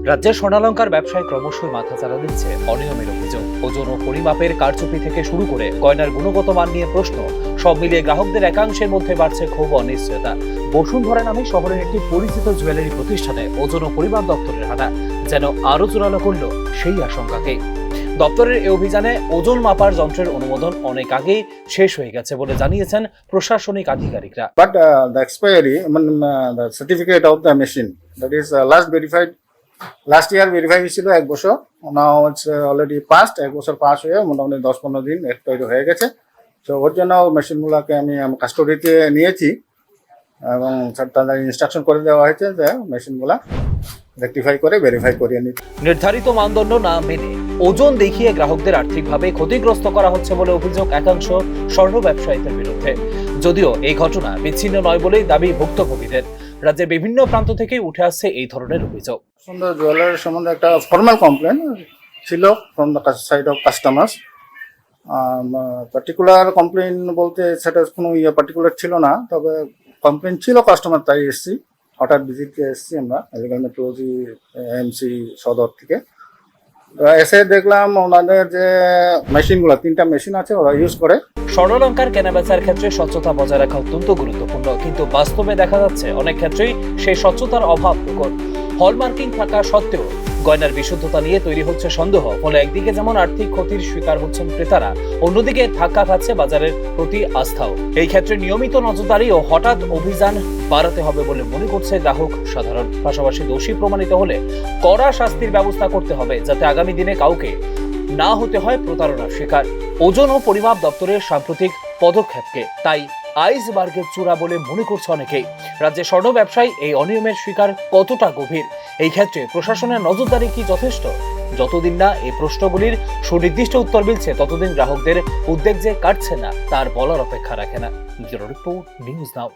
রাজ্যের স্বর্ণালংকার ব্যবসায় ক্রমশই মাথাচাড়া দিচ্ছে অনিয়মের অভিযোগ। ওজন ও পরিমাপের কারচুপি থেকে শুরু করে গয়নার গুণগত মান নিয়ে প্রশ্ন, সব মিলিয়ে গ্রাহকদের একাংশের মধ্যে বাড়ছে ক্ষোভ ও অনিশ্চয়তা। বসুন্ধরা নামে শহরের একটি পরিচিত জুয়েলারি প্রতিষ্ঠানে ওজন ও পরিমাপ দপ্তরের হানা যেন আরো জোরালো করল সেই আশঙ্কাকে। দপ্তরের এই অভিযানে ওজন মাপার যন্ত্রের অনুমোদন অনেক আগেই শেষ হয়ে গেছে বলে জানিয়েছেন প্রশাসনিক আধিকারিকরা। But the expiry, the certificate of the machine, that is last year verify হয়েছিল 1 বছর, now it's already past 1 বছর পাস হয়ে মোটামুটি 10-15 দিন তৈরি হয়ে গেছে। তো ওর জন্য মেশিনগুলোকে আমি কাস্টডিতে নিয়েছি এবং তাদের ইনস্ট্রাকশন করে দেওয়া হয়েছে যে মেশিনগুলা রেকটিফাই করে ভেরিফাই করিয়ে নিতে। নির্ধারিত মানদণ্ড না মেনে ওজন দেখিয়ে গ্রাহকদের আর্থিকভাবে ক্ষতিগ্রস্ত করা হচ্ছে বলে অভিযোগ একাংশ স্বর্ণ ব্যবসায়ীদের বিরুদ্ধে। যদিও এই ঘটনা বিচ্ছিন্ন নয় বলেই দাবি ভুক্তভোগীদের। রাজ্যের বিভিন্ন প্রান্ত থেকে উঠে আসছে এই ধরনের অভিযোগ। সুন্দর জুয়েলারি সম্বন্ধে একটা ফর্মাল কমপ্লেন ছিল from the side of customers. Particular complain বলতে সেটা কোনো পার্টিকুলার ছিল না, তবে কমপ্লেন ছিল কাস্টমার, তাই এসছি, হঠাৎ ভিজিটে এসছি আমরা এলিগাল মেট্রোলজি এমসি সদর থেকে। এসে দেখলাম ওনাদের যে মেশিনগুলো, 3টা মেশিন আছে ওরা ইউজ করে। স্বর্ণালংকার কেনাবেচার ক্ষেত্রে স্বচ্ছতা বজায় রাখা অত্যন্ত গুরুত্বপূর্ণ, কিন্তু বাস্তবে দেখা যাচ্ছে অনেক ক্ষেত্রেই সেই স্বচ্ছতার অভাব প্রকট। হলমার্কিং থাকা সত্ত্বেও গয়নার বিশুদ্ধতা নিয়ে তৈরি হচ্ছে সন্দেহ। ফলে একদিকে যেমন আর্থিক ক্ষতির শিকার হচ্ছেন ক্রেতারা, অন্যদিকে ধাক্কা খাচ্ছে বাজারের প্রতি আস্থাও। এই ক্ষেত্রে নিয়মিত নজরদারি ও হঠাৎ অভিযান বাড়াতে হবে বলে মনে করছে গ্রাহক সাধারণ। পাশাপাশি দোষী প্রমাণিত হলে কড়া শাস্তির ব্যবস্থা করতে হবে, যাতে আগামী দিনে কাউকে না হতে হয় প্রতারণার শিকার। ওজন ও পরিমাপ দপ্তরের সাম্প্রতিক পদক্ষেপকে তাই আইসবার্গের চূড়া বলে মনে করছে অনেকেই। রাজ্যে স্বর্ণ ব্যবসায়ী এই অনিয়মের শিকার কতটা গভীর, এই ক্ষেত্রে প্রশাসনের নজরদারি কি যথেষ্ট? যতদিন না এই প্রশ্নগুলির সুনির্দিষ্ট উত্তর মিলছে, ততদিন গ্রাহকদের উদ্বেগ যে কাটছে না তার বলার অপেক্ষা রাখে না। Report news now.